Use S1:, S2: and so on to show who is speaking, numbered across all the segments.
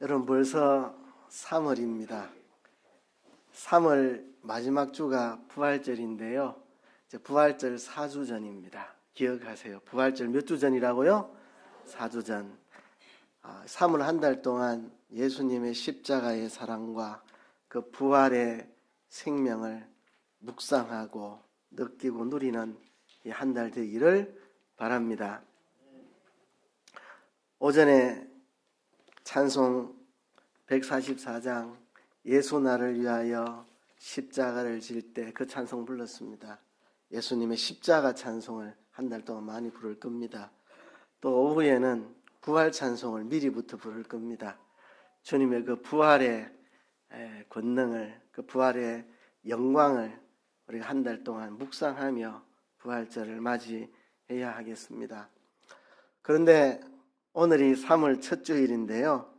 S1: 여러분 벌써 3월입니다. 3월 마지막 주가 부활절인데요. 이제 부활절 4주 전입니다. 기억하세요. 부활절 몇 주 전이라고요? 4주 전. 3월 한 달 동안 예수님의 십자가의 사랑과 그 부활의 생명을 묵상하고 느끼고 누리는 이 한 달 되기를 바랍니다. 오전에 찬송 144장 예수 나를 위하여 십자가를 질 때 그 찬송 불렀습니다. 예수님의 십자가 찬송을 한 달 동안 많이 부를 겁니다. 또 오후에는 부활 찬송을 미리부터 부를 겁니다. 주님의 그 부활의 권능을, 그 부활의 영광을 우리가 한 달 동안 묵상하며 부활절을 맞이해야 하겠습니다. 그런데 오늘이 3월 첫 주일인데요.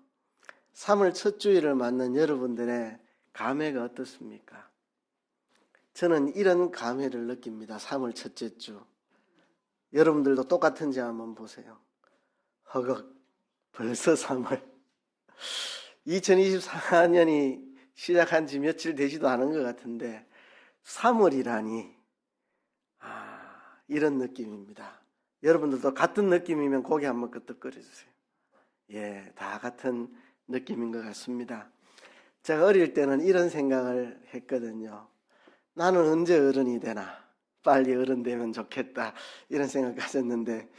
S1: 3월 첫 주일을 맞는 여러분들의 감회가 어떻습니까? 저는 이런 감회를 느낍니다. 3월 첫째 주. 여러분들도 똑같은지 한번 보세요. 허걱, 벌써 3월. 2024년이 시작한 지 며칠 되지도 않은 것 같은데 3월이라니 이런 느낌입니다. 여러분들도 같은 느낌이면 고개 한번 끄덕거려 주세요. 예, 다 같은 느낌인 것 같습니다. 제가 어릴 때는 이런 생각을 했거든요. 나는 언제 어른이 되나? 빨리 어른 되면 좋겠다. 이런 생각 가졌는데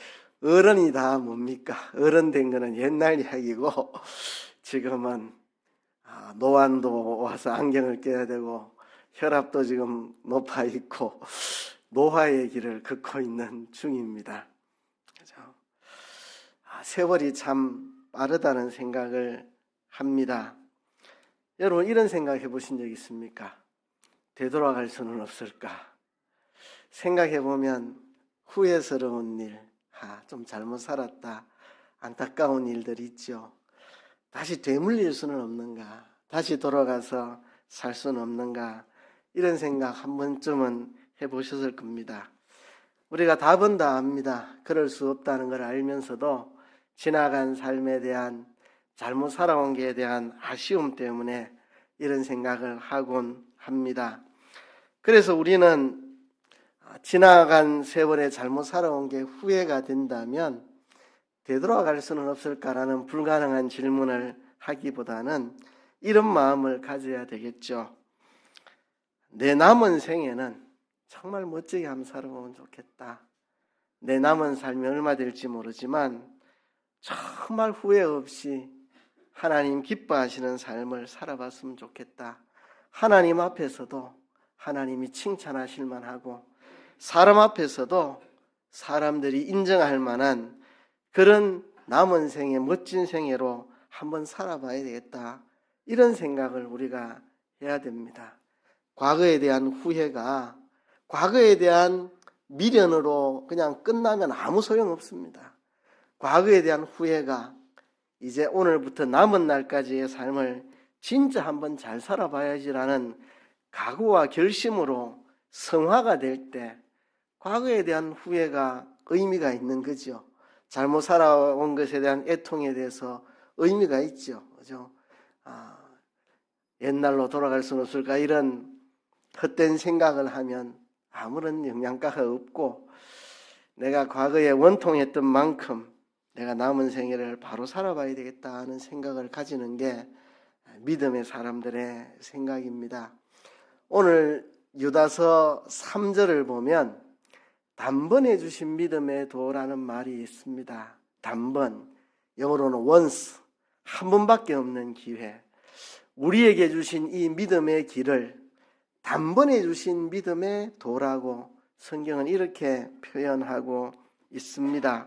S1: 어른이 다 뭡니까? 어른 된 거는 옛날 이야기고 지금은 노안도 와서 안경을 껴야 되고 혈압도 지금 높아 있고 노화의 길을 걷고 있는 중입니다. 그렇죠? 세월이 참 빠르다는 생각을 합니다. 여러분 이런 생각 해보신 적 있습니까? 되돌아갈 수는 없을까? 생각해보면 후회스러운 일, 좀 잘못 살았다, 안타까운 일들이 있죠. 다시 되물릴 수는 없는가? 다시 돌아가서 살 수는 없는가? 이런 생각 한 번쯤은 해보셨을 겁니다. 우리가 답은 다 압니다. 그럴 수 없다는 걸 알면서도 지나간 삶에 대한 잘못 살아온 것에 대한 아쉬움 때문에 이런 생각을 하곤 합니다. 그래서 우리는 지나간 세월에 잘못 살아온 게 후회가 된다면 되돌아갈 수는 없을까라는 불가능한 질문을 하기보다는 이런 마음을 가져야 되겠죠. 내 남은 생에는 정말 멋지게 한번 살아보면 좋겠다. 내 남은 삶이 얼마 될지 모르지만 정말 후회 없이 하나님 기뻐하시는 삶을 살아봤으면 좋겠다. 하나님 앞에서도 하나님이 칭찬하실 만하고 사람 앞에서도 사람들이 인정할 만한 그런 남은 생애, 멋진 생애로 한번 살아봐야 되겠다. 이런 생각을 우리가 해야 됩니다. 과거에 대한 후회가 과거에 대한 미련으로 그냥 끝나면 아무 소용없습니다. 과거에 대한 후회가 이제 오늘부터 남은 날까지의 삶을 진짜 한번 잘 살아봐야지라는 각오와 결심으로 성화가 될 때 과거에 대한 후회가 의미가 있는 거죠. 잘못 살아온 것에 대한 애통에 대해서 의미가 있죠. 그죠? 옛날로 돌아갈 수는 없을까 이런 헛된 생각을 하면 아무런 영양가가 없고 내가 과거에 원통했던 만큼 내가 남은 생애를 바로 살아봐야 되겠다 하는 생각을 가지는 게 믿음의 사람들의 생각입니다. 오늘 유다서 3절을 보면 단번에 주신 믿음의 도라는 말이 있습니다. 단번, 영어로는 once, 한 번밖에 없는 기회. 우리에게 주신 이 믿음의 길을 단번에 주신 믿음의 도라고 성경은 이렇게 표현하고 있습니다.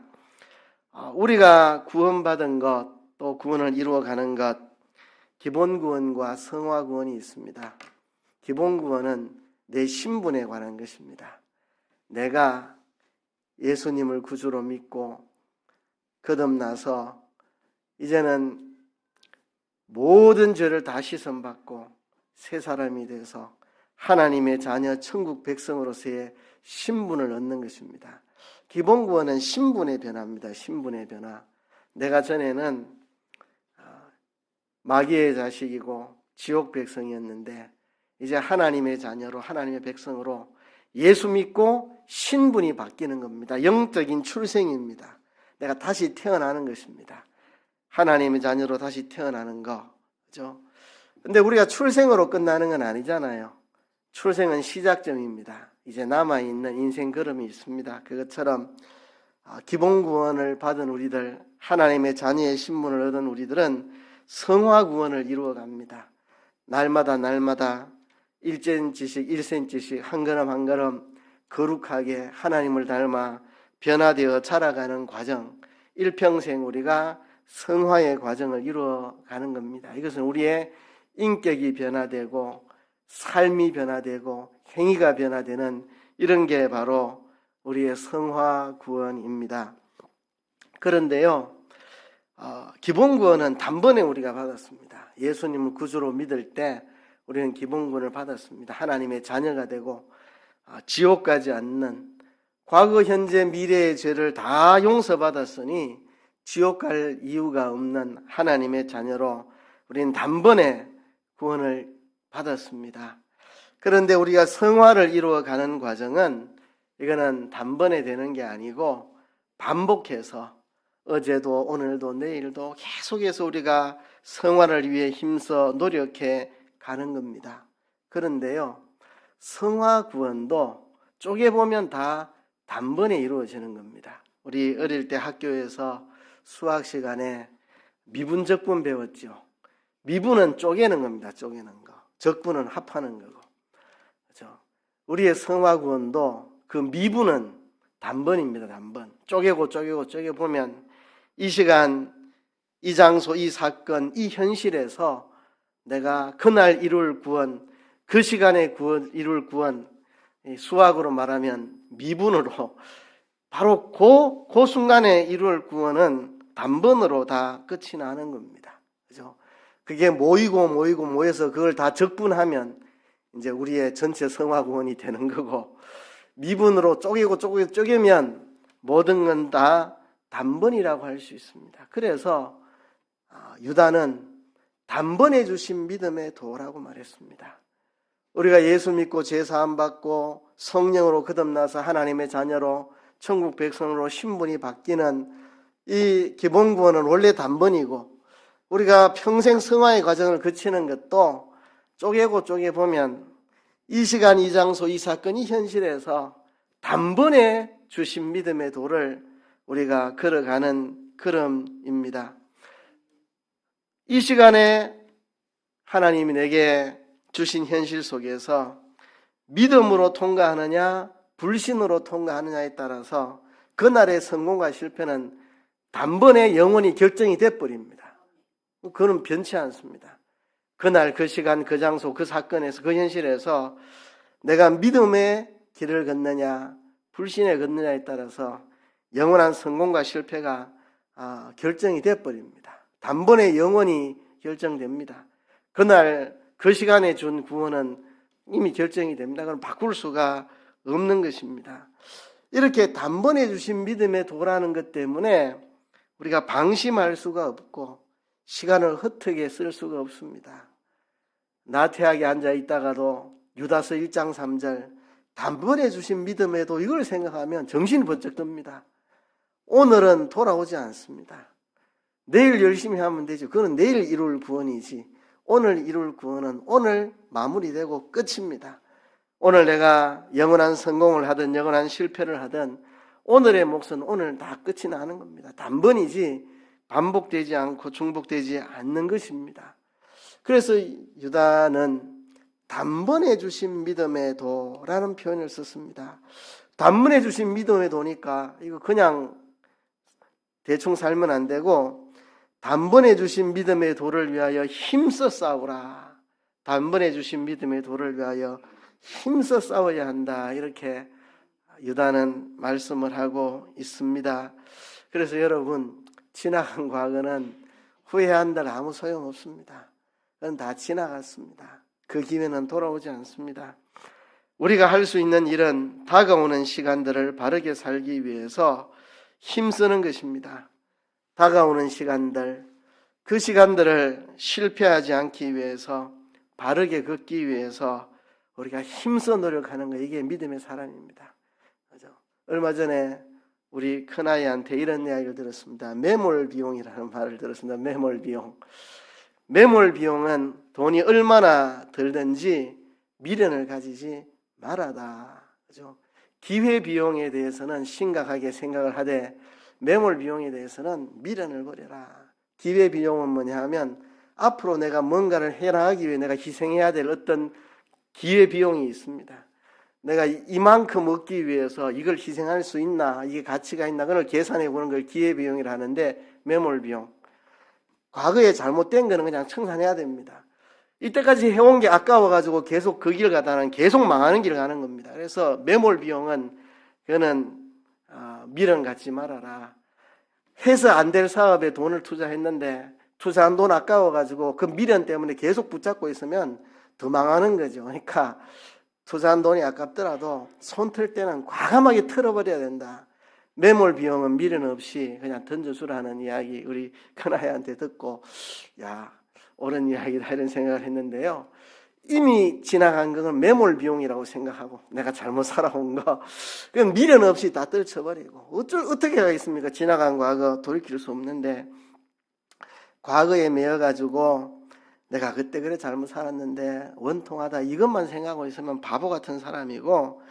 S1: 우리가 구원받은 것, 또 구원을 이루어가는 것, 기본 구원과 성화 구원이 있습니다. 기본 구원은 내 신분에 관한 것입니다. 내가 예수님을 구주로 믿고 거듭나서 이제는 모든 죄를 다 씻음받고 새 사람이 돼서 하나님의 자녀 천국 백성으로서의 신분을 얻는 것입니다. 기본 구원은 신분의 변화입니다. 신분의 변화. 내가 전에는 마귀의 자식이고 지옥 백성이었는데 이제 하나님의 자녀로 하나님의 백성으로 예수 믿고 신분이 바뀌는 겁니다. 영적인 출생입니다. 내가 다시 태어나는 것입니다. 하나님의 자녀로 다시 태어나는 거. 그죠? 근데 우리가 출생으로 끝나는 건 아니잖아요. 출생은 시작점입니다. 이제 남아있는 인생 걸음이 있습니다. 그것처럼 기본 구원을 받은 우리들, 하나님의 자녀의 신분을 얻은 우리들은 성화 구원을 이루어 갑니다. 날마다 1cm씩 1cm씩 한 걸음 한 걸음 거룩하게 하나님을 닮아 변화되어 자라가는 과정, 일평생 우리가 성화의 과정을 이루어 가는 겁니다. 이것은 우리의 인격이 변화되고 삶이 변화되고 행위가 변화되는 이런 게 바로 우리의 성화 구원입니다. 그런데요, 기본 구원은 단번에 우리가 받았습니다. 예수님을 구주로 믿을 때 우리는 기본 구원을 받았습니다. 하나님의 자녀가 되고 지옥 가지 않는, 과거 현재 미래의 죄를 다 용서받았으니 지옥 갈 이유가 없는 하나님의 자녀로 우리는 단번에 구원을 받았습니다. 그런데 우리가 성화를 이루어가는 과정은 이거는 단번에 되는 게 아니고 반복해서 어제도 오늘도 내일도 계속해서 우리가 성화를 위해 힘써 노력해 가는 겁니다. 그런데요, 성화 구원도 쪼개보면 다 단번에 이루어지는 겁니다. 우리 어릴 때 학교에서 수학 시간에 미분 적분 배웠죠. 미분은 쪼개는 겁니다. 쪼개는 거. 적분은 합하는 거고. 그렇죠? 우리의 성화 구원도 그 미분은 단번입니다. 단번. 쪼개보면 이 시간, 이 장소, 이 사건, 이 현실에서 내가 그날 이룰 구원, 그 시간에 이룰 구원, 수학으로 말하면 미분으로 바로 그 순간에 이룰 구원은 단번으로 다 끝이 나는 겁니다. 그죠? 그게 모여서 그걸 다 적분하면 이제 우리의 전체 성화 구원이 되는 거고, 미분으로 쪼개면 모든 건 다 단번이라고 할 수 있습니다. 그래서 유다는 단번에 주신 믿음의 도라고 말했습니다. 우리가 예수 믿고 제사함 받고 성령으로 거듭나서 하나님의 자녀로 천국 백성으로 신분이 바뀌는 이 기본 구원은 원래 단번이고, 우리가 평생 성화의 과정을 거치는 것도 쪼개보면 이 시간, 이 장소, 이 사건, 이 현실에서 단번에 주신 믿음의 도를 우리가 걸어가는 걸음입니다. 이 시간에 하나님이 내게 주신 현실 속에서 믿음으로 통과하느냐 불신으로 통과하느냐에 따라서 그날의 성공과 실패는 단번에 영원히 결정이 돼버립니다. 그건 변치 않습니다. 그날 그 시간 그 장소 그 사건에서 그 현실에서 내가 믿음의 길을 걷느냐 불신에 걷느냐에 따라서 영원한 성공과 실패가 결정이 돼버립니다. 단번에 영원히 결정됩니다. 그날 그 시간에 준 구원은 이미 결정이 됩니다. 그럼 바꿀 수가 없는 것입니다. 이렇게 단번에 주신 믿음의 도라는 것 때문에 우리가 방심할 수가 없고 시간을 헛되게 쓸 수가 없습니다. 나태하게 앉아 있다가도 유다서 1장 3절 단번에 주신 믿음의 도, 이걸 생각하면 정신이 번쩍 듭니다. 오늘은 돌아오지 않습니다. 내일 열심히 하면 되죠. 그건 내일 이룰 구원이지 오늘 이룰 구원은 오늘 마무리되고 끝입니다. 오늘 내가 영원한 성공을 하든 영원한 실패를 하든 오늘의 몫은 오늘 다 끝이 나는 겁니다. 단번이지 반복되지 않고 중복되지 않는 것입니다. 그래서 유다는 단번에 주신 믿음의 도라는 표현을 썼습니다. 단번에 주신 믿음의 도니까 이거 그냥 대충 살면 안 되고 단번에 주신 믿음의 도를 위하여 힘써 싸우라. 단번에 주신 믿음의 도를 위하여 힘써 싸워야 한다. 이렇게 유다는 말씀을 하고 있습니다. 그래서 여러분, 지나간 과거는 후회한들 아무 소용없습니다. 그건 다 지나갔습니다. 그 기회는 돌아오지 않습니다. 우리가 할 수 있는 일은 다가오는 시간들을 바르게 살기 위해서 힘쓰는 것입니다. 다가오는 시간들, 그 시간들을 실패하지 않기 위해서, 바르게 걷기 위해서 우리가 힘써 노력하는 거, 이게 믿음의 사람입니다. 그죠? 얼마 전에 우리 큰아이한테 이런 이야기를 들었습니다. 매몰 비용이라는 말을 들었습니다. 매몰 비용. 매몰 비용은 돈이 얼마나 들든지 미련을 가지지 말아다. 그죠? 기회 비용에 대해서는 심각하게 생각을 하되 매몰 비용에 대해서는 미련을 버려라. 기회 비용은 뭐냐 하면 앞으로 내가 뭔가를 해나가기 위해 내가 희생해야 될 어떤 기회 비용이 있습니다. 내가 이만큼 얻기 위해서 이걸 희생할 수 있나, 이게 가치가 있나, 그걸 계산해 보는 걸 기회 비용이라 하는데, 매몰 비용. 과거에 잘못된 거는 그냥 청산해야 됩니다. 이때까지 해온 게 아까워가지고 계속 그 길 가다는 계속 망하는 길을 가는 겁니다. 그래서 매몰 비용은 그거는 미련 갖지 말아라. 해서 안 될 사업에 돈을 투자했는데 투자한 돈 아까워가지고 그 미련 때문에 계속 붙잡고 있으면 더 망하는 거죠. 그러니까 투자한 돈이 아깝더라도 손 틀 때는 과감하게 틀어버려야 된다. 매몰 비용은 미련 없이 그냥 던져주라는 이야기 우리 큰아이한테 듣고, 야, 옳은 이야기다 이런 생각을 했는데요. 이미 지나간 건 매몰 비용이라고 생각하고 내가 잘못 살아온 거 그건 미련 없이 다 떨쳐버리고 어떻게 하겠습니까? 지나간 과거 돌이킬 수 없는데, 과거에 매여가지고 내가 그때 그래 잘못 살았는데 원통하다 이것만 생각하고 있으면 바보 같은 사람이고,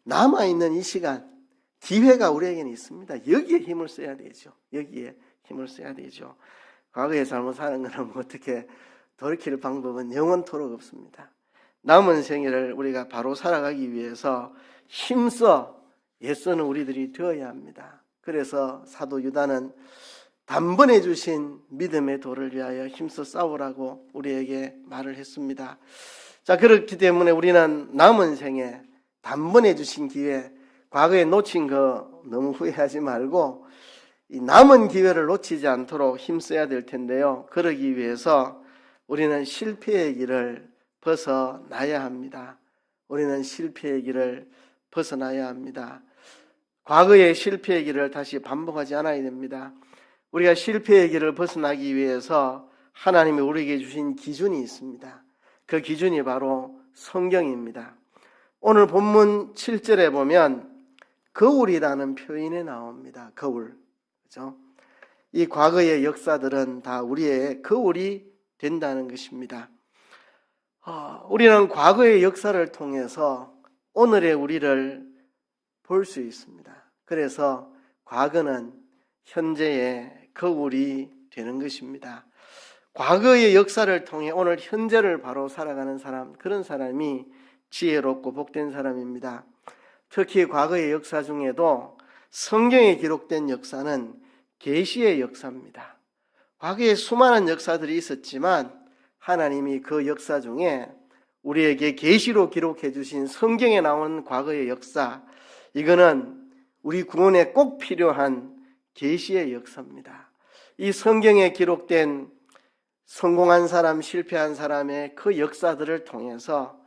S1: 남아있는 이 시간 기회가 우리에게는 있습니다. 여기에 힘을 써야 되죠. 여기에 힘을 써야 되죠. 과거에 잘못 사는 거는 어떻게 돌이킬 방법은 영원토록 없습니다. 남은 생애를 우리가 바로 살아가기 위해서 힘써 애쓰는 우리들이 되어야 합니다. 그래서 사도 유다는 단번에 주신 믿음의 도를 위하여 힘써 싸우라고 우리에게 말을 했습니다. 자, 그렇기 때문에 우리는 남은 생에 단번에 주신 기회, 과거에 놓친 거 너무 후회하지 말고 이 남은 기회를 놓치지 않도록 힘써야 될 텐데요. 그러기 위해서 우리는 실패의 길을 벗어나야 합니다. 우리는 실패의 길을 벗어나야 합니다. 과거의 실패의 길을 다시 반복하지 않아야 됩니다. 우리가 실패의 길을 벗어나기 위해서 하나님이 우리에게 주신 기준이 있습니다. 그 기준이 바로 성경입니다. 오늘 본문 7절에 보면 거울이라는 표현이 나옵니다. 거울. 그죠? 이 과거의 역사들은 다 우리의 거울이 된다는 것입니다. 우리는 과거의 역사를 통해서 오늘의 우리를 볼 수 있습니다. 그래서 과거는 현재의 거울이 되는 것입니다. 과거의 역사를 통해 오늘 현재를 바로 살아가는 사람, 그런 사람이 지혜롭고 복된 사람입니다. 특히 과거의 역사 중에도 성경에 기록된 역사는 계시의 역사입니다. 과거에 수많은 역사들이 있었지만 하나님이 그 역사 중에 우리에게 계시로 기록해 주신 성경에 나온 과거의 역사, 이거는 우리 구원에 꼭 필요한 계시의 역사입니다. 이 성경에 기록된 성공한 사람, 실패한 사람의 그 역사들을 통해서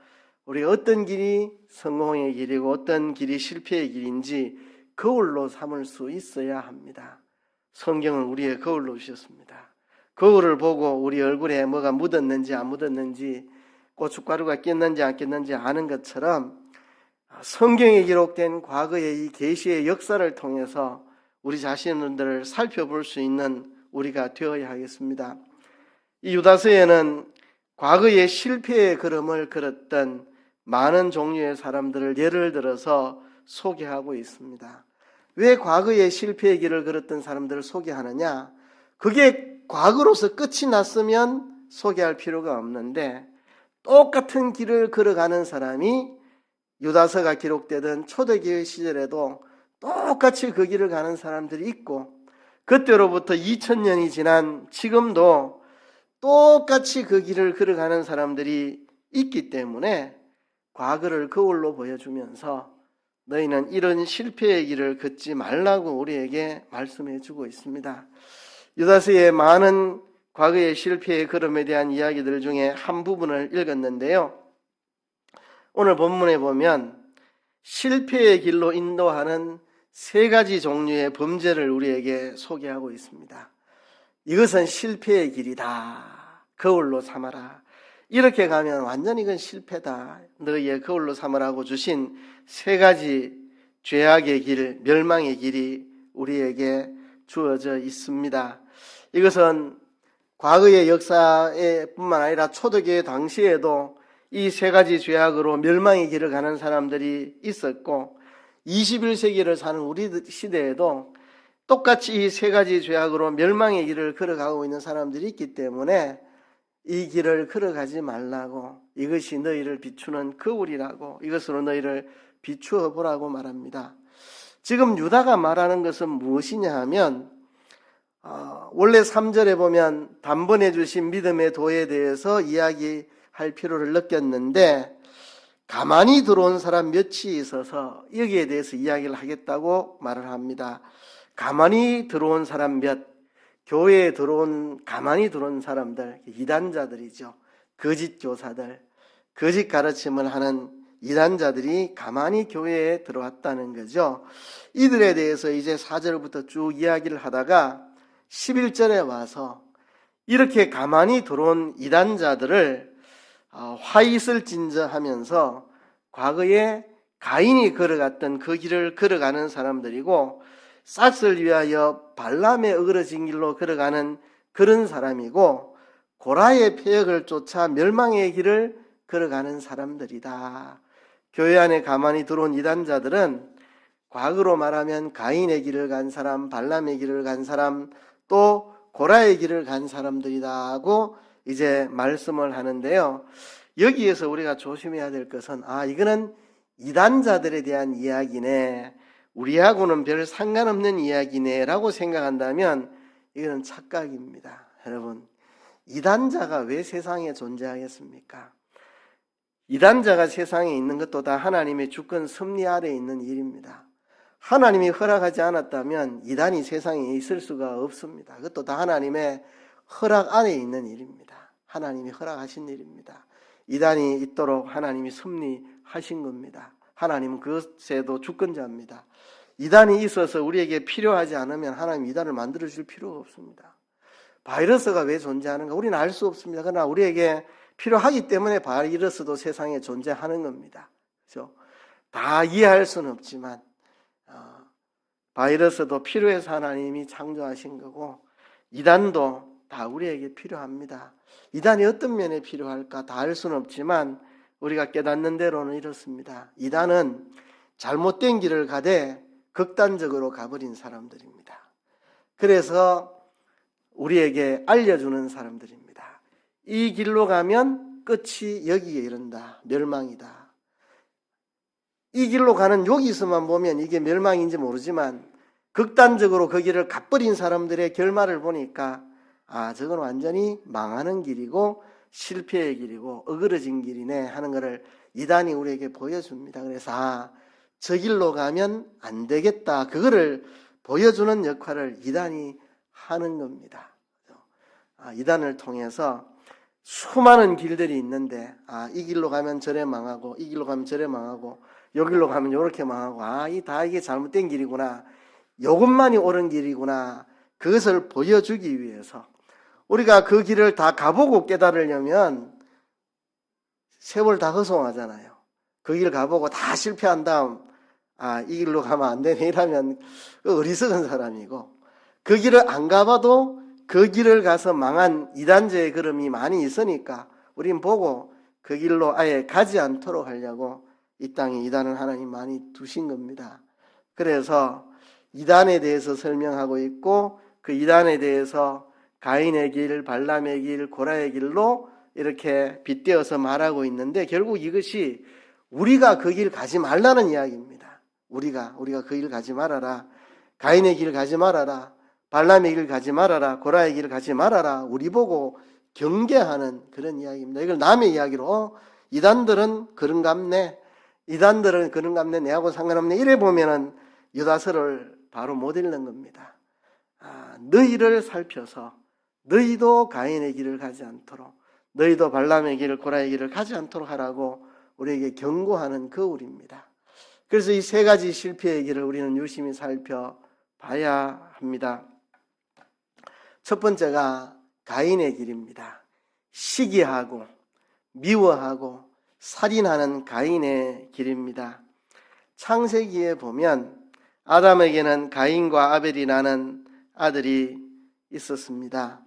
S1: 우리 어떤 길이 성공의 길이고 어떤 길이 실패의 길인지 거울로 삼을 수 있어야 합니다. 성경은 우리의 거울로 주셨습니다. 거울을 보고 우리 얼굴에 뭐가 묻었는지 안 묻었는지, 고춧가루가 꼈는지 안 꼈는지 아는 것처럼 성경에 기록된 과거의 이 계시의 역사를 통해서 우리 자신들을 살펴볼 수 있는 우리가 되어야 하겠습니다. 이 유다서에는 과거의 실패의 걸음을 걸었던 많은 종류의 사람들을 예를 들어서 소개하고 있습니다. 왜 과거의 실패의 길을 걸었던 사람들을 소개하느냐? 그게 과거로서 끝이 났으면 소개할 필요가 없는데, 똑같은 길을 걸어가는 사람이 유다서가 기록되던 초대교회 시절에도 똑같이 그 길을 가는 사람들이 있고, 그때로부터 2000년이 지난 지금도 똑같이 그 길을 걸어가는 사람들이 있기 때문에 과거를 거울로 보여주면서 너희는 이런 실패의 길을 걷지 말라고 우리에게 말씀해 주고 있습니다. 유다서의 많은 과거의 실패의 걸음에 대한 이야기들 중에 한 부분을 읽었는데요. 오늘 본문에 보면 실패의 길로 인도하는 세 가지 종류의 범죄를 우리에게 소개하고 있습니다. 이것은 실패의 길이다. 거울로 삼아라. 이렇게 가면 완전히 이건 실패다. 너희의 거울로 삼으라고 주신 세 가지 죄악의 길, 멸망의 길이 우리에게 주어져 있습니다. 이것은 과거의 역사에 뿐만 아니라 초대교회 당시에도 이 세 가지 죄악으로 멸망의 길을 가는 사람들이 있었고 21세기를 사는 우리 시대에도 똑같이 이 세 가지 죄악으로 멸망의 길을 걸어가고 있는 사람들이 있기 때문에 이 길을 걸어가지 말라고, 이것이 너희를 비추는 거울이라고, 이것으로 너희를 비추어 보라고 말합니다. 지금 유다가 말하는 것은 무엇이냐 하면 원래 3절에 보면 단번에 주신 믿음의 도에 대해서 이야기할 필요를 느꼈는데 가만히 들어온 사람 몇이 있어서 여기에 대해서 이야기를 하겠다고 말을 합니다. 가만히 들어온 사람 몇, 교회에 가만히 들어온 사람들, 이단자들이죠. 거짓 교사들, 거짓 가르침을 하는 이단자들이 가만히 교회에 들어왔다는 거죠. 이들에 대해서 이제 4절부터 쭉 이야기를 하다가 11절에 와서 이렇게 가만히 들어온 이단자들을 화이슬진저 하면서 과거에 가인이 걸어갔던 그 길을 걸어가는 사람들이고 싹을 위하여 발람의 어그러진 길로 걸어가는 그런 사람이고 고라의 폐역을 쫓아 멸망의 길을 걸어가는 사람들이다. 교회 안에 가만히 들어온 이단자들은 과거로 말하면 가인의 길을 간 사람, 발람의 길을 간 사람, 또 고라의 길을 간 사람들이다 하고 이제 말씀을 하는데요. 여기에서 우리가 조심해야 될 것은 이거는 이단자들에 대한 이야기네, 우리하고는 별 상관없는 이야기네 라고 생각한다면 이거는 착각입니다. 여러분, 이단자가 왜 세상에 존재하겠습니까? 이단자가 세상에 있는 것도 다 하나님의 주권 섭리 아래에 있는 일입니다. 하나님이 허락하지 않았다면 이단이 세상에 있을 수가 없습니다. 그것도 다 하나님의 허락 안에 있는 일입니다. 하나님이 허락하신 일입니다. 이단이 있도록 하나님이 섭리하신 겁니다. 하나님은 그것에도 주권자입니다. 이단이 있어서 우리에게 필요하지 않으면 하나님 이단을 만들어줄 필요가 없습니다. 바이러스가 왜 존재하는가 우리는 알 수 없습니다. 그러나 우리에게 필요하기 때문에 바이러스도 세상에 존재하는 겁니다. 그렇죠? 다 이해할 수는 없지만 바이러스도 필요해서 하나님이 창조하신 거고 이단도 다 우리에게 필요합니다. 이단이 어떤 면에 필요할까 다 알 수는 없지만 우리가 깨닫는 대로는 이렇습니다. 이단은 잘못된 길을 가되 극단적으로 가버린 사람들입니다. 그래서 우리에게 알려주는 사람들입니다. 이 길로 가면 끝이 여기에 이른다. 멸망이다. 이 길로 가는 여기서만 보면 이게 멸망인지 모르지만 극단적으로 그 길을 가버린 사람들의 결말을 보니까 저건 완전히 망하는 길이고 실패의 길이고 어그러진 길이네 하는 것을 이단이 우리에게 보여줍니다. 그래서 저 길로 가면 안 되겠다. 그거를 보여주는 역할을 이단이 하는 겁니다. 이단을 통해서 수많은 길들이 있는데 이 길로 가면 저래 망하고 이 길로 가면 저래 망하고 요 길로 가면 요렇게 망하고 이게 잘못된 길이구나. 요것만이 옳은 길이구나. 그것을 보여주기 위해서 우리가 그 길을 다 가보고 깨달으려면 세월 다 허송하잖아요. 그 길 가보고 다 실패한 다음 이 길로 가면 안 되네 이러면 어리석은 사람이고 그 길을 안 가봐도 그 길을 가서 망한 이단자의 걸음이 많이 있으니까 우린 보고 그 길로 아예 가지 않도록 하려고 이 땅에 이단을 하나님 많이 두신 겁니다. 그래서 이단에 대해서 설명하고 있고 그 이단에 대해서 가인의 길, 발람의 길, 고라의 길로 이렇게 빗대어서 말하고 있는데 결국 이것이 우리가 그 길 가지 말라는 이야기입니다. 우리가 그 길 가지 말아라. 가인의 길 가지 말아라. 발람의 길 가지 말아라. 고라의 길 가지 말아라. 우리 보고 경계하는 그런 이야기입니다. 이걸 남의 이야기로 이단들은 그런갑네. 이단들은 그런갑네. 내하고 상관없네. 이래 보면은 유다서를 바로 못 읽는 겁니다. 너희를 살펴서 너희도 가인의 길을 가지 않도록 너희도 발람의 길을 고라의 길을 가지 않도록 하라고 우리에게 경고하는 거울입니다. 그래서 이 세 가지 실패의 길을 우리는 유심히 살펴봐야 합니다. 첫 번째가 가인의 길입니다. 시기하고 미워하고 살인하는 가인의 길입니다. 창세기에 보면 아담에게는 가인과 아벨이라는 아들이 있었습니다.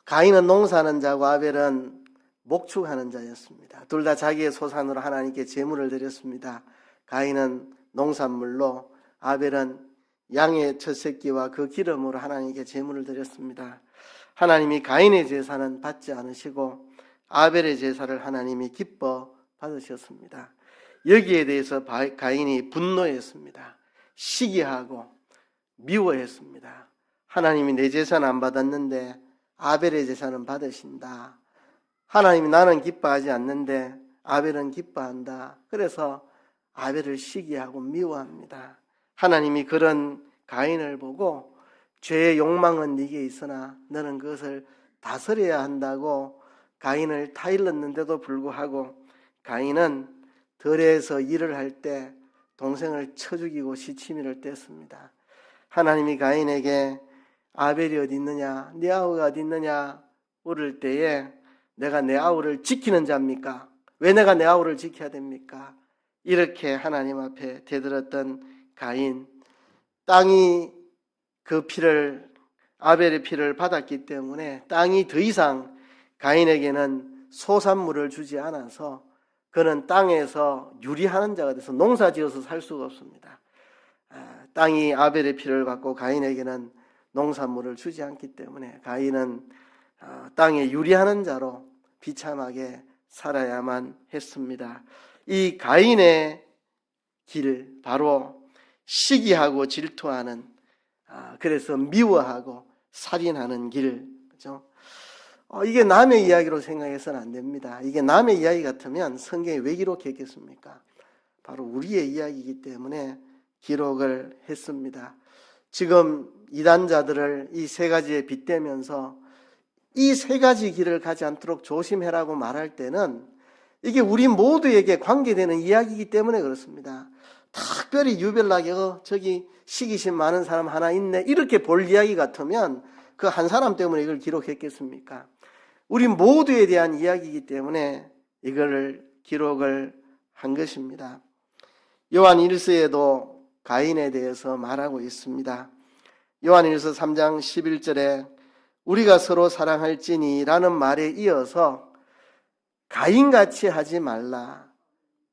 S1: 가인은 농사하는 자고 아벨은 목축하는 자였습니다. 둘 다 자기의 소산으로 하나님께 제물을 드렸습니다. 가인은 농산물로, 아벨은 양의 첫 새끼와 그 기름으로 하나님께 제물을 드렸습니다. 하나님이 가인의 제사는 받지 않으시고 아벨의 제사를 하나님이 기뻐 받으셨습니다. 여기에 대해서 가인이 분노했습니다. 시기하고 미워했습니다. 하나님이 내 제사는 안 받았는데 아벨의 제사는 받으신다. 하나님이 나는 기뻐하지 않는데 아벨은 기뻐한다. 그래서 아벨을 시기하고 미워합니다. 하나님이 그런 가인을 보고 죄의 욕망은 네게 있으나 너는 그것을 다스려야 한다고 가인을 타일렀는데도 불구하고 가인은 들에서 일을 할 때 동생을 쳐 죽이고 시치미를 뗐습니다. 하나님이 가인에게 아벨이 어디 있느냐, 네 아우가 어디 있느냐 물을 때에 내가 내 아우를 지키는 자입니까? 왜 내가 내 아우를 지켜야 됩니까? 이렇게 하나님 앞에 대들었던 가인, 땅이 그 피를, 아벨의 피를 받았기 때문에 땅이 더 이상 가인에게는 소산물을 주지 않아서 그는 땅에서 유리하는 자가 돼서 농사지어서 살 수가 없습니다. 땅이 아벨의 피를 받고 가인에게는 농산물을 주지 않기 때문에 가인은 땅에 유리하는 자로 비참하게 살아야만 했습니다. 이 가인의 길, 바로 시기하고 질투하는, 그래서 미워하고 살인하는 길, 그죠? 이게 남의 이야기로 생각해서는 안 됩니다. 이게 남의 이야기 같으면 성경에 왜 기록했겠습니까? 바로 우리의 이야기이기 때문에 기록을 했습니다. 지금 이단자들을 이 세 가지에 빗대면서 이 세 가지 길을 가지 않도록 조심해라고 말할 때는 이게 우리 모두에게 관계되는 이야기이기 때문에 그렇습니다. 특별히 유별나게 저기 시기심 많은 사람 하나 있네 이렇게 볼 이야기 같으면 그 한 사람 때문에 이걸 기록했겠습니까? 우리 모두에 대한 이야기이기 때문에 이거를 기록을 한 것입니다. 요한 1서에도 가인에 대해서 말하고 있습니다. 요한 1서 3장 11절에 우리가 서로 사랑할지니 라는 말에 이어서 가인같이 하지 말라.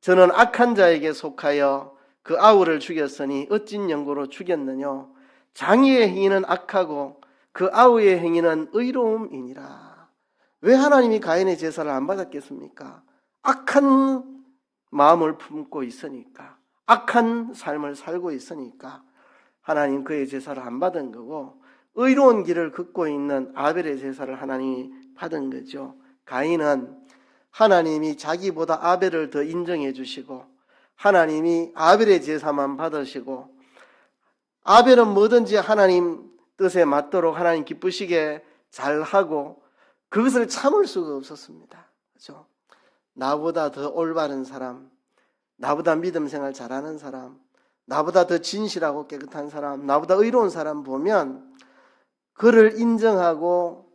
S1: 저는 악한 자에게 속하여 그 아우를 죽였으니 어찐 연고로 죽였느냐. 장의의 행위는 악하고 그 아우의 행위는 의로움이니라. 왜 하나님이 가인의 제사를 안 받았겠습니까? 악한 마음을 품고 있으니까, 악한 삶을 살고 있으니까 하나님 그의 제사를 안 받은 거고, 의로운 길을 걷고 있는 아벨의 제사를 하나님이 받은 거죠. 가인은 하나님이 자기보다 아벨을 더 인정해 주시고 하나님이 아벨의 제사만 받으시고, 아벨은 뭐든지 하나님 뜻에 맞도록 하나님 기쁘시게 잘하고 그것을 참을 수가 없었습니다. 그렇죠? 나보다 더 올바른 사람, 나보다 믿음 생활 잘하는 사람, 나보다 더 진실하고 깨끗한 사람, 나보다 의로운 사람 보면 그를 인정하고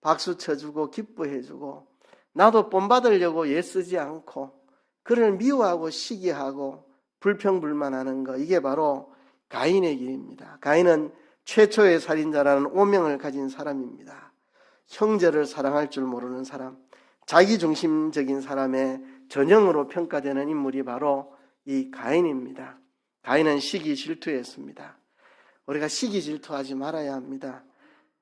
S1: 박수 쳐주고 기뻐해주고, 나도 본받으려고 애쓰지 않고 그를 미워하고 시기하고 불평불만하는 거, 이게 바로 가인의 길입니다. 가인은 최초의 살인자라는 오명을 가진 사람입니다. 형제를 사랑할 줄 모르는 사람, 자기중심적인 사람의 전형으로 평가되는 인물이 바로 이 가인입니다. 가인은 시기 질투했습니다. 우리가 시기 질투하지 말아야 합니다.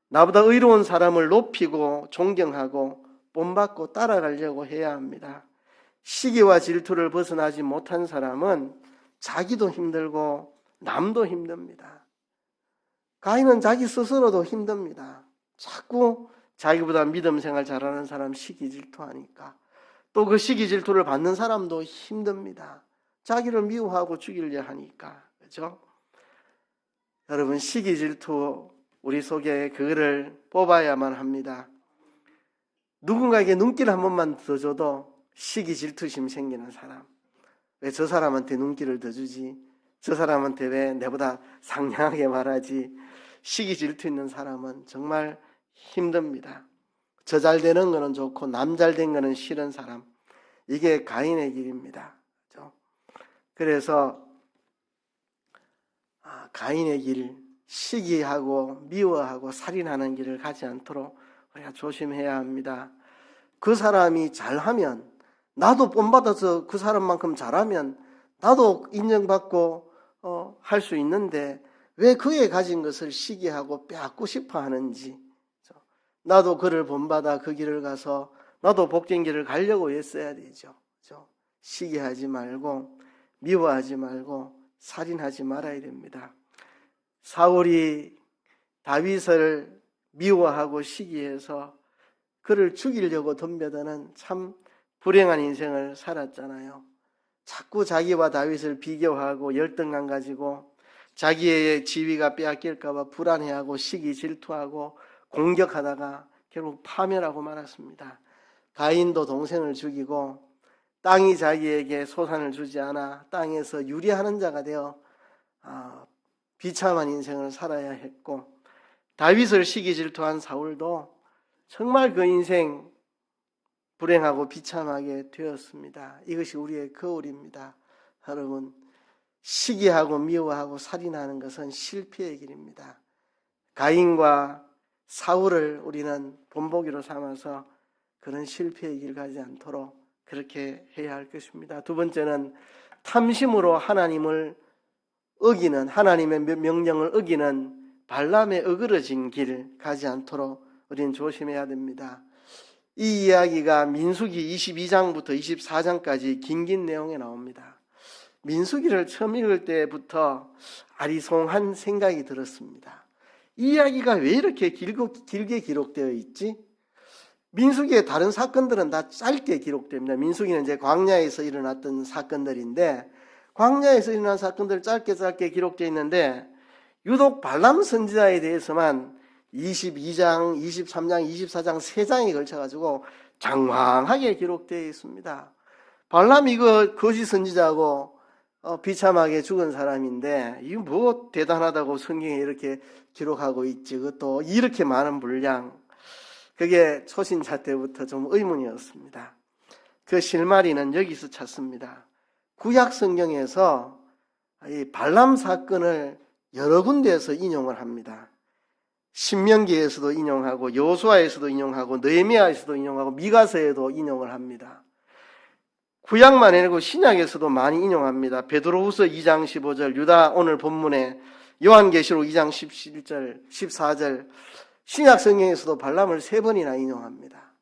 S1: 나보다 의로운 사람을 높이고 존경하고 본받고 따라가려고 해야 합니다. 시기와 질투를 벗어나지 못한 사람은 자기도 힘들고 남도 힘듭니다. 가인은 자기 스스로도 힘듭니다. 자꾸 자기보다 믿음 생활 잘하는 사람 시기 질투하니까 또 그 시기 질투를 받는 사람도 힘듭니다. 자기를 미워하고 죽이려 하니까. 그렇죠? 여러분, 시기 질투 우리 속에 그거를 뽑아야만 합니다. 누군가에게 눈길 한 번만 더 줘도 시기 질투심 생기는 사람. 왜 저 사람한테 눈길을 더 주지? 저 사람한테 왜 내보다 상냥하게 말하지? 시기 질투 있는 사람은 정말 힘듭니다. 저 잘 되는 거는 좋고 남 잘 된 거는 싫은 사람, 이게 가인의 길입니다. 그렇죠? 그래서 가인의 길, 시기하고 미워하고 살인하는 길을 가지 않도록 우리가 조심해야 합니다. 그 사람이 잘하면, 나도 본받아서 그 사람만큼 잘하면 나도 인정받고 할 수 있는데 왜 그의 가진 것을 시기하고 빼앗고 싶어 하는지, 나도 그를 본받아 그 길을 가서 나도 복된 길을 가려고 했어야 되죠. 시기하지 말고 미워하지 말고 살인하지 말아야 됩니다. 사울이 다윗을 미워하고 시기해서 그를 죽이려고 덤벼드는 참 불행한 인생을 살았잖아요. 자꾸 자기와 다윗을 비교하고 열등감 가지고 자기의 지위가 빼앗길까 봐 불안해하고 시기 질투하고 공격하다가 결국 파멸하고 말았습니다. 가인도 동생을 죽이고 땅이 자기에게 소산을 주지 않아 땅에서 유리하는 자가 되어 비참한 인생을 살아야 했고, 다윗을 시기 질투한 사울도 정말 그 인생 불행하고 비참하게 되었습니다. 이것이 우리의 거울입니다. 여러분, 시기하고 미워하고 살인하는 것은 실패의 길입니다. 가인과 사울을 우리는 본보기로 삼아서 그런 실패의 길 가지 않도록 그렇게 해야 할 것입니다. 두 번째는 탐심으로 하나님을 어기는, 하나님의 명령을 어기는 발람의 어그러진 길 가지 않도록 우리는 조심해야 됩니다. 이 이야기가 민수기 22장부터 24장까지 긴긴 내용에 나옵니다. 민수기를 처음 읽을 때부터 아리송한 생각이 들었습니다. 이 이야기가 왜 이렇게 길게 기록되어 있지? 민수기의 다른 사건들은 다 짧게 기록됩니다. 민수기는 이제 광야에서 일어났던 사건들인데, 광야에서 일어난 사건들 짧게 기록되어 있는데, 유독 발람 선지자에 대해서만 22장, 23장, 24장 3장에 걸쳐가지고 장황하게 기록되어 있습니다. 발람이 이거 거짓 선지자고 비참하게 죽은 사람인데 이거 뭐 대단하다고 성경에 이렇게 기록하고 있지, 그것도 이렇게 많은 분량. 그게 초신자 때부터 좀 의문이었습니다. 그 실마리는 여기서 찾습니다. 구약 성경에서 이 발람 사건을 여러 군데에서 인용을 합니다. 신명기에서도 인용하고 여호수아에서도 인용하고 느헤미야에서도 인용하고 미가서에도 인용을 합니다. 구약만 아니고 신약에서도 많이 인용합니다. 베드로후서 2장 15절, 유다 오늘 본문에 요한계시록 2장 17절, 14절, 신약 성경에서도 발람을 3번이나 인용합니다.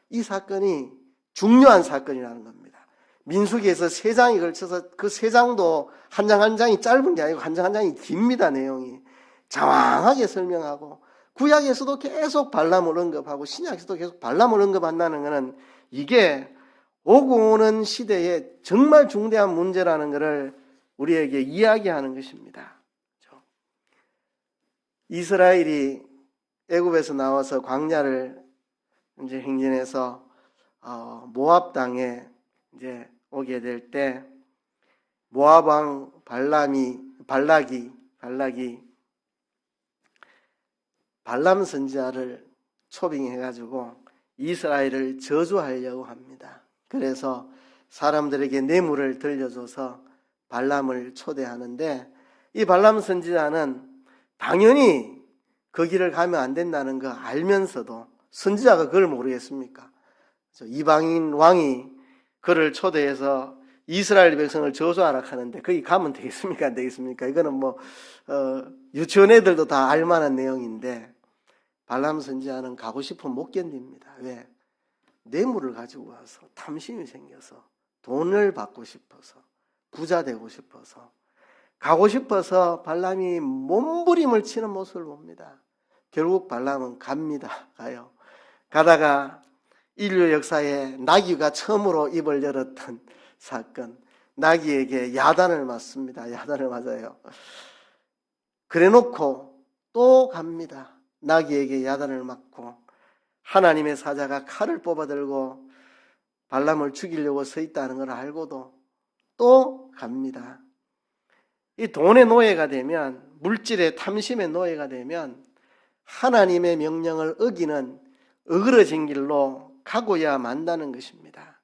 S1: 이 사건이 중요한 사건이라는 겁니다. 민수기에서 3장이 걸쳐서 그 3장도 한 장 한 장이 짧은 게 아니고 한 장 한 장이 깁니다. 내용이 장황하게 설명하고, 구약에서도 계속 발람을 언급하고 신약에서도 계속 발람을 언급한다는 것은 이게 오고 오는 시대에 정말 중대한 문제라는 것을 우리에게 이야기하는 것입니다. 이스라엘이 애굽에서 나와서 광야를 이제 행진해서 모압 땅에 이제 오게 될 때, 모압 왕 발락이 발람 선지자를 초빙해가지고 이스라엘을 저주하려고 합니다. 그래서 사람들에게 뇌물을 들려줘서 발람을 초대하는데, 이 발람 선지자는 당연히 그 길을 가면 안 된다는 거 알면서도, 선지자가 그걸 모르겠습니까? 이방인 왕이 그를 초대해서 이스라엘 백성을 저주하라 하는데 거기 가면 되겠습니까? 안 되겠습니까? 이거는 뭐 유치원 애들도 다 알만한 내용인데, 발람 선지자는 가고 싶으면 못 견딥니다. 왜? 뇌물을 가지고 와서 탐심이 생겨서 돈을 받고 싶어서 부자 되고 싶어서 가고 싶어서 발람이 몸부림을 치는 모습을 봅니다. 결국 발람은 가요. 가다가 인류 역사에 나귀가 처음으로 입을 열었던 사건, 나귀에게 야단을 맞습니다. 야단을 맞아요. 그래놓고 또 갑니다. 나귀에게 야단을 맞고 하나님의 사자가 칼을 뽑아들고 발람을 죽이려고 서 있다는 걸 알고도 또 갑니다. 이 돈의 노예가 되면 물질의 탐심의 노예가 되면 하나님의 명령을 어기는 어그러진 길로 가고야 만다는 것입니다.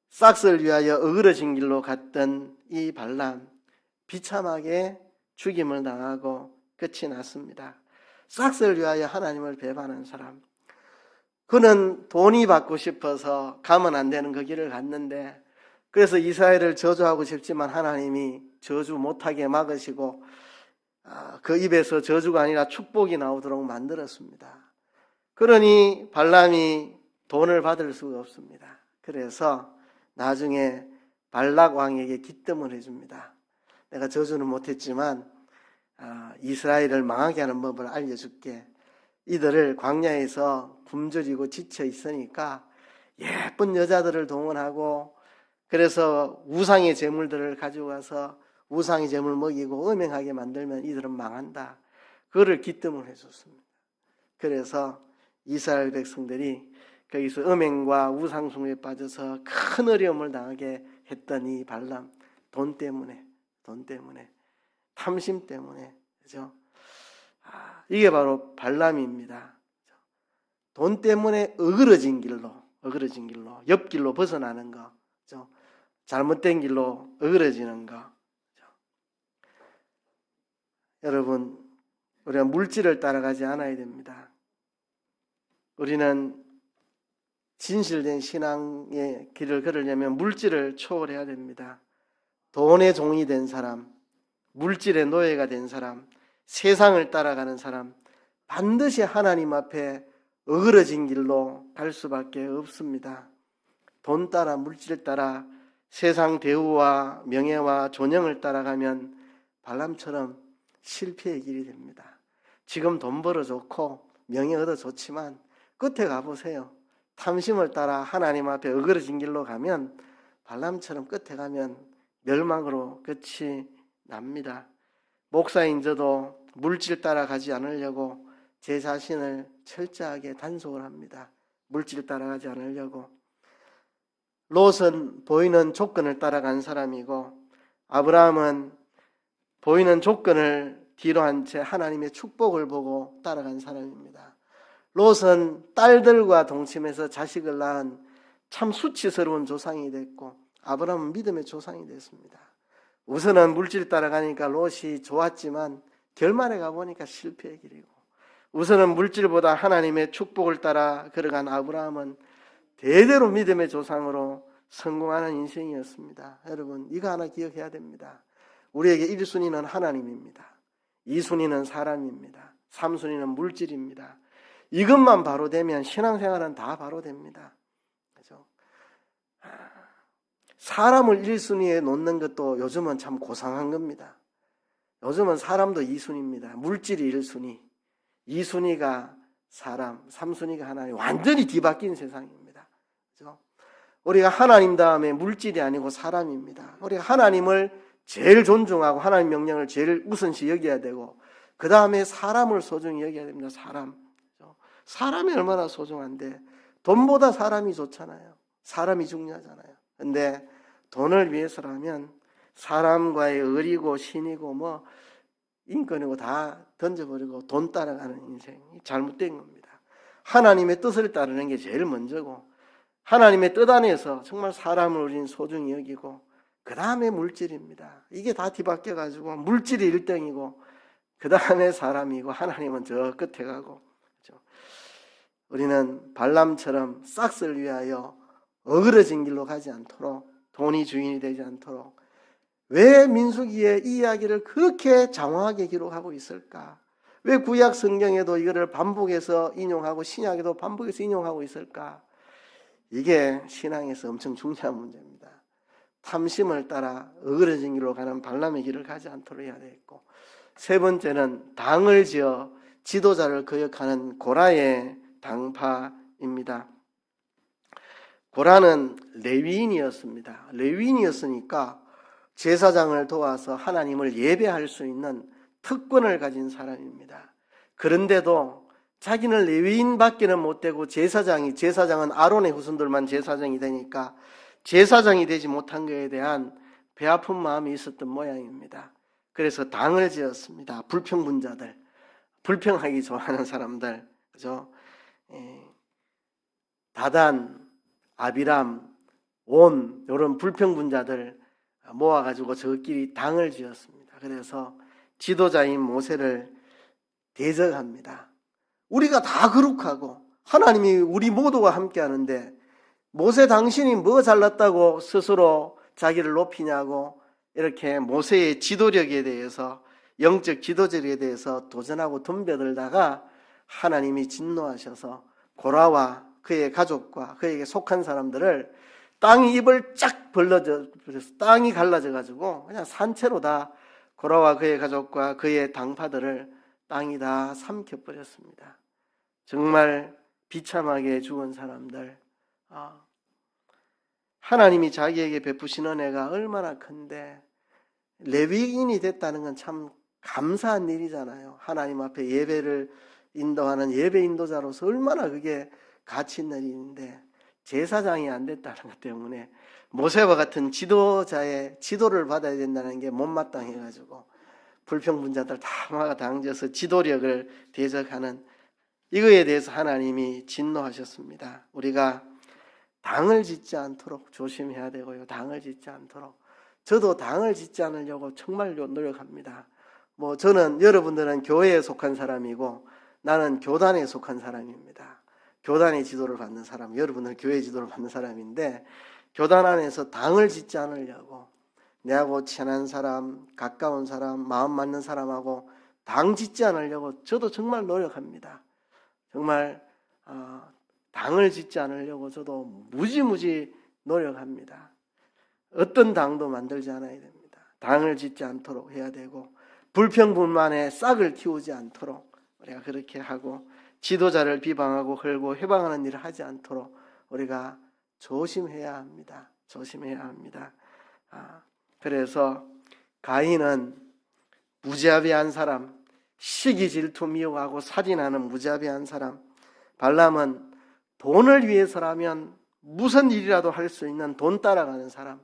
S1: 싹스를 위하여 어그러진 길로 갔던 이 발람, 비참하게 죽임을 당하고 끝이 났습니다. 싹스를 위하여 하나님을 배반한 사람, 그는 돈이 받고 싶어서 가면 안 되는 그 길을 갔는데, 그래서 이스라엘을 저주하고 싶지만 하나님이 저주 못하게 막으시고 그 입에서 저주가 아니라 축복이 나오도록 만들었습니다. 그러니 발람이 돈을 받을 수가 없습니다. 그래서 나중에 발락 왕에게 기뜸을 해줍니다. 내가 저주는 못했지만 이스라엘을 망하게 하는 법을 알려줄게. 이들을 광야에서 굶주리고 지쳐 있으니까 예쁜 여자들을 동원하고, 그래서 우상의 제물들을 가지고 가서 우상의 제물 먹이고 음행하게 만들면 이들은 망한다. 그거를 기뜸을 해줬습니다. 그래서 이스라엘 백성들이 거기서 음행과 우상숭배에 빠져서 큰 어려움을 당하게 했던 이 발람, 돈 때문에, 탐심 때문에, 그죠? 이게 바로 발람입니다. 돈 때문에 어그러진 길로, 옆길로 벗어나는 거, 그죠? 잘못된 길로 어그러지는 거. 그죠? 여러분, 우리가 물질을 따라가지 않아야 됩니다. 우리는 진실된 신앙의 길을 걸으려면 물질을 초월해야 됩니다. 돈의 종이 된 사람, 물질의 노예가 된 사람, 세상을 따라가는 사람, 반드시 하나님 앞에 어그러진 길로 갈 수밖에 없습니다. 돈 따라, 물질 따라, 세상 대우와 명예와 존영을 따라가면 발람처럼 실패의 길이 됩니다. 지금 돈 벌어 좋고 명예 얻어 좋지만 끝에 가보세요. 탐심을 따라 하나님 앞에 어그러진 길로 가면 발람처럼 끝에 가면 멸망으로 끝이 납니다. 목사인 저도 물질 따라가지 않으려고 제 자신을 철저하게 단속을 합니다. 물질 따라가지 않으려고. 롯은 보이는 조건을 따라간 사람이고, 아브라함은 보이는 조건을 뒤로 한 채 하나님의 축복을 보고 따라간 사람입니다. 롯은 딸들과 동침해서 자식을 낳은 참 수치스러운 조상이 됐고, 아브라함은 믿음의 조상이 됐습니다. 우선은 물질 따라가니까 롯이 좋았지만 결말에 가보니까 실패의 길이고, 우선은 물질보다 하나님의 축복을 따라 걸어간 아브라함은 대대로 믿음의 조상으로 성공하는 인생이었습니다. 여러분, 이거 하나 기억해야 됩니다. 우리에게 1순위는 하나님입니다. 2순위는 사람입니다. 3순위는 물질입니다. 이것만 바로 되면 신앙생활은 다 바로 됩니다. 그죠? 사람을 1순위에 놓는 것도 요즘은 참 고상한 겁니다. 요즘은 사람도 2순위입니다. 물질이 1순위, 2순위가 사람, 3순위가 하나님. 완전히 뒤바뀐 세상입니다. 그죠? 우리가 하나님 다음에 물질이 아니고 사람입니다. 우리가 하나님을 제일 존중하고 하나님 명령을 제일 우선시 여겨야 되고, 그 다음에 사람을 소중히 여겨야 됩니다. 사람. 그죠? 사람이 얼마나 소중한데, 돈보다 사람이 좋잖아요. 사람이 중요하잖아요. 근데 돈을 위해서라면 사람과의 의리고 신이고 뭐 인권이고 다 던져버리고 돈 따라가는 인생이 잘못된 겁니다. 하나님의 뜻을 따르는 게 제일 먼저고, 하나님의 뜻 안에서 정말 사람을 우리는 소중히 여기고, 그 다음에 물질입니다. 이게 다 뒤바뀌어가지고 물질이 1등이고 그 다음에 사람이고 하나님은 저 끝에 가고. 그렇죠? 우리는 발람처럼 싹스를 위하여 어그러진 길로 가지 않도록, 돈이 주인이 되지 않도록. 왜 민수기에 이 이야기를 그렇게 장황하게 기록하고 있을까? 왜 구약 성경에도 이거를 반복해서 인용하고 신약에도 반복해서 인용하고 있을까? 이게 신앙에서 엄청 중요한 문제입니다. 탐심을 따라 어그러진 길로 가는 발람의 길을 가지 않도록 해야 되겠고, 세 번째는 당을 지어 지도자를 거역하는 고라의 당파입니다. 고라는 레위인이었습니다. 레위인이었으니까 제사장을 도와서 하나님을 예배할 수 있는 특권을 가진 사람입니다. 그런데도 자기는 레위인밖에는 못 되고 제사장은 아론의 후손들만 제사장이 되니까 제사장이 되지 못한 것에 대한 배아픈 마음이 있었던 모양입니다. 그래서 당을 지었습니다. 불평분자들, 불평하기 좋아하는 사람들, 그죠? 다단, 아비람, 온 이런 불평분자들 모아가지고 저끼리 당을 지었습니다. 그래서 지도자인 모세를 대적합니다. 우리가 다 거룩하고 하나님이 우리 모두가 함께 하는데 모세 당신이 뭐 잘났다고 스스로 자기를 높이냐고 이렇게 모세의 지도력에 대해서, 영적 지도력에 대해서 도전하고 덤벼들다가 하나님이 진노하셔서 고라와 그의 가족과 그에게 속한 사람들을 땅이 입을 쫙 벌려져 버려서 땅이 갈라져 가지고 그냥 산채로 다 고라와 그의 가족과 그의 당파들을 땅이 다 삼켜버렸습니다. 정말 비참하게 죽은 사람들. 하나님이 자기에게 베푸신 은혜가 얼마나 큰데 레위인이 됐다는 건 참 감사한 일이잖아요. 하나님 앞에 예배를 인도하는 예배 인도자로서 얼마나 그게 가치 있는 일인데 제사장이 안 됐다는 것 때문에 모세와 같은 지도자의 지도를 받아야 된다는 게 못마땅해가지고 불평분자들 다 당져서 지도력을 대적하는 이거에 대해서 하나님이 진노하셨습니다. 우리가 당을 짓지 않도록 조심해야 되고요. 당을 짓지 않도록. 저도 당을 짓지 않으려고 정말 노력합니다. 저는, 여러분들은 교회에 속한 사람이고 나는 교단에 속한 사람입니다. 교단의 지도를 받는 사람, 여러분은 교회 지도를 받는 사람인데 교단 안에서 당을 짓지 않으려고 내하고 친한 사람, 가까운 사람, 마음 맞는 사람하고 당 짓지 않으려고 저도 정말 노력합니다. 정말 당을 짓지 않으려고 저도 무지무지 노력합니다. 어떤 당도 만들지 않아야 됩니다. 당을 짓지 않도록 해야 되고 불평분만에 싹을 틔우지 않도록 우리가 그렇게 하고 지도자를 비방하고 헐고 회방하는 일을 하지 않도록 우리가 조심해야 합니다. 조심해야 합니다. 그래서 가인은 무자비한 사람, 시기 질투 미워하고 살인하는 무자비한 사람, 발람은 돈을 위해서라면 무슨 일이라도 할 수 있는 돈 따라가는 사람,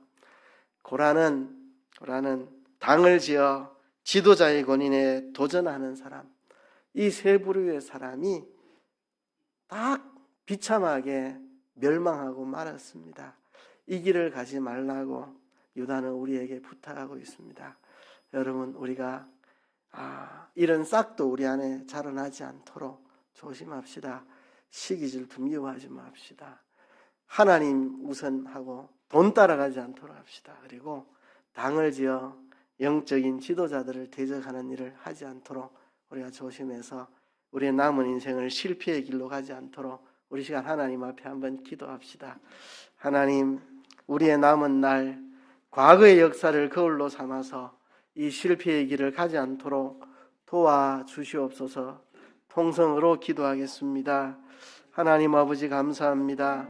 S1: 고라는 당을 지어 지도자의 권위에 도전하는 사람, 이 세 부류의 사람이 딱 비참하게 멸망하고 말았습니다. 이 길을 가지 말라고 유다는 우리에게 부탁하고 있습니다. 여러분, 우리가 이런 싹도 우리 안에 자라나지 않도록 조심합시다. 시기 질투 미워하지 맙시다. 하나님 우선하고 돈 따라가지 않도록 합시다. 그리고 당을 지어 영적인 지도자들을 대적하는 일을 하지 않도록 우리가 조심해서 우리의 남은 인생을 실패의 길로 가지 않도록 우리 시간 하나님 앞에 한번 기도합시다. 하나님, 우리의 남은 날 과거의 역사를 거울로 삼아서 이 실패의 길을 가지 않도록 도와주시옵소서. 통성으로 기도하겠습니다. 하나님 아버지 감사합니다.